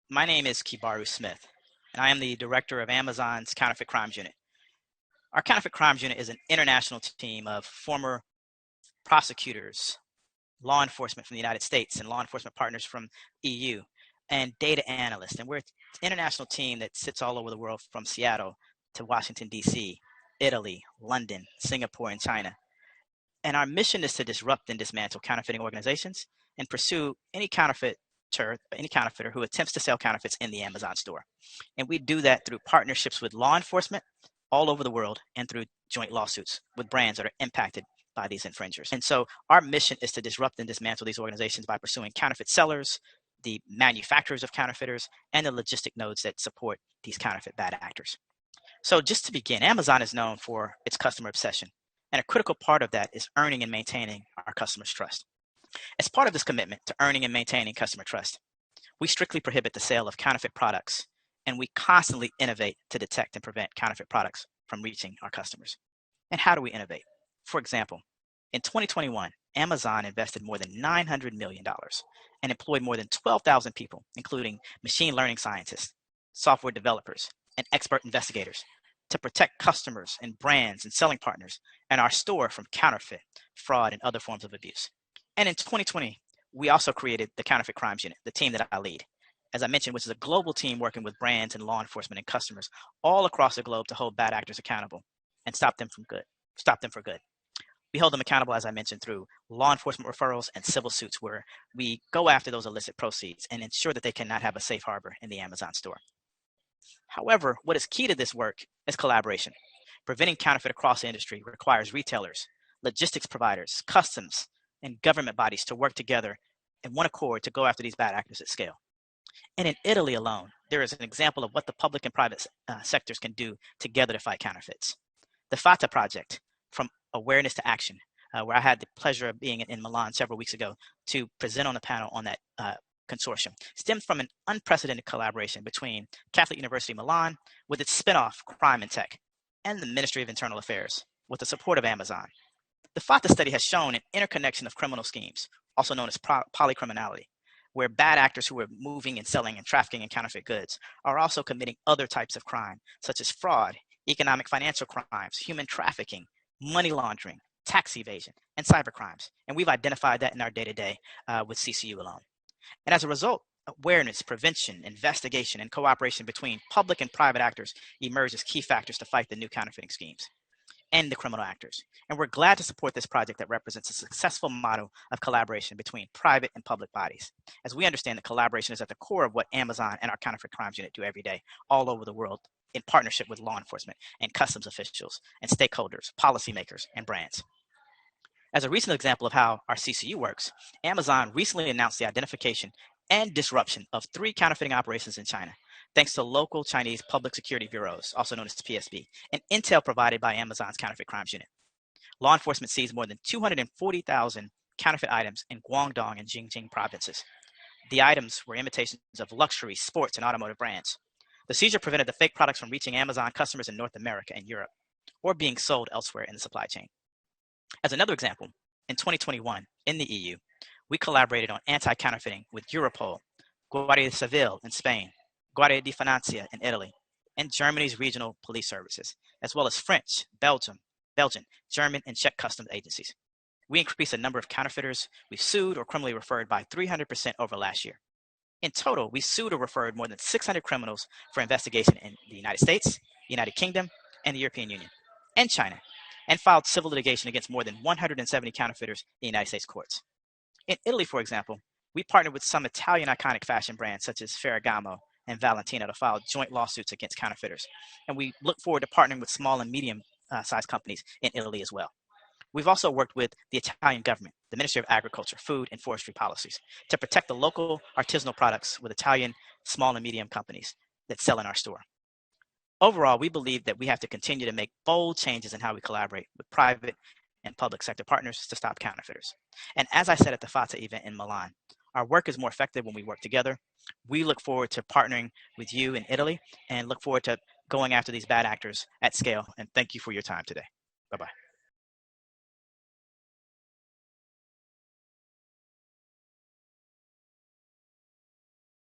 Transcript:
My name is Kibaru Smith, and I am the director of Amazon's Counterfeit Crimes Unit. Our Counterfeit Crimes Unit is an international team of former prosecutors, law enforcement from the United States, and law enforcement partners from EU, and data analysts. And we're an international team that sits all over the world, from Seattle to Washington, D.C., Italy, London, Singapore, and China. And our mission is to disrupt and dismantle counterfeiting organizations and pursue any counterfeiter who attempts to sell counterfeits in the Amazon store. And we do that through partnerships with law enforcement all over the world and through joint lawsuits with brands that are impacted by these infringers. And so our mission is to disrupt and dismantle these organizations by pursuing counterfeit sellers, the manufacturers of counterfeiters, and the logistic nodes that support these counterfeit bad actors. So just to begin, Amazon is known for its customer obsession. And a critical part of that is earning and maintaining our customers' trust. As part of this commitment to earning and maintaining customer trust, we strictly prohibit the sale of counterfeit products, and we constantly innovate to detect and prevent counterfeit products from reaching our customers. And how do we innovate? For example, in 2021, Amazon invested more than $900 million and employed more than 12,000 people, including machine learning scientists, software developers, and expert investigators, to protect customers and brands and selling partners and our store from counterfeit, fraud, and other forms of abuse. And in 2020, we also created the Counterfeit Crimes Unit, the team that I lead, as I mentioned, which is a global team working with brands and law enforcement and customers all across the globe to hold bad actors accountable and stop them for good. We hold them accountable, as I mentioned, through law enforcement referrals and civil suits, where we go after those illicit proceeds and ensure that they cannot have a safe harbor in the Amazon store. However, what is key to this work is collaboration. Preventing counterfeit across the industry requires retailers, logistics providers, customs, and government bodies to work together in one accord to go after these bad actors at scale. And in Italy alone, there is an example of what the public and private sectors can do together to fight counterfeits. The FATA project, From Awareness to Action, where I had the pleasure of being in Milan several weeks ago to present on a panel on that consortium, stemmed from an unprecedented collaboration between Catholic University Milan, with its spinoff Crime and Tech, and the Ministry of Internal Affairs, with the support of Amazon. The FATA study has shown an interconnection of criminal schemes, also known as polycriminality, where bad actors who are moving and selling and trafficking in counterfeit goods are also committing other types of crime, such as fraud, economic financial crimes, human trafficking, money laundering, tax evasion, and cyber crimes. And we've identified that in our day-to-day with CCU alone. And as a result, awareness, prevention, investigation, and cooperation between public and private actors emerge as key factors to fight the new counterfeiting schemes and the criminal actors. And we're glad to support this project that represents a successful model of collaboration between private and public bodies, as we understand that collaboration is at the core of what Amazon and our Counterfeit Crimes Unit do every day all over the world, in partnership with law enforcement and customs officials and stakeholders, policymakers, and brands. As a recent example of how our CCU works, Amazon recently announced the identification and disruption of 3 counterfeiting operations in China, thanks to local Chinese public security bureaus, also known as PSB, and intel provided by Amazon's Counterfeit Crimes Unit. Law enforcement seized more than 240,000 counterfeit items in Guangdong and Xinjiang provinces. The items were imitations of luxury, sports, and automotive brands. The seizure prevented the fake products from reaching Amazon customers in North America and Europe, or being sold elsewhere in the supply chain. As another example, in 2021, in the EU, we collaborated on anti-counterfeiting with Europol, Guardia Civil in Spain, Guardia di Finanza in Italy, and Germany's regional police services, as well as French, Belgian, German, and Czech customs agencies. We increased the number of counterfeiters we've sued or criminally referred by 300% over last year. In total, we sued or referred more than 600 criminals for investigation in the United States, United Kingdom, and the European Union, and China, and filed civil litigation against more than 170 counterfeiters in the United States courts. In Italy, for example, we partnered with some Italian iconic fashion brands such as Ferragamo and Valentino to file joint lawsuits against counterfeiters. And we look forward to partnering with small and medium-sized companies in Italy as well. We've also worked with the Italian government, the Ministry of Agriculture, Food, and Forestry Policies, to protect the local artisanal products with Italian small and medium companies that sell in our store. Overall, we believe that we have to continue to make bold changes in how we collaborate with private and public sector partners to stop counterfeiters. And as I said at the FATA event in Milan, our work is more effective when we work together. We look forward to partnering with you in Italy and look forward to going after these bad actors at scale. And thank you for your time today. Bye-bye.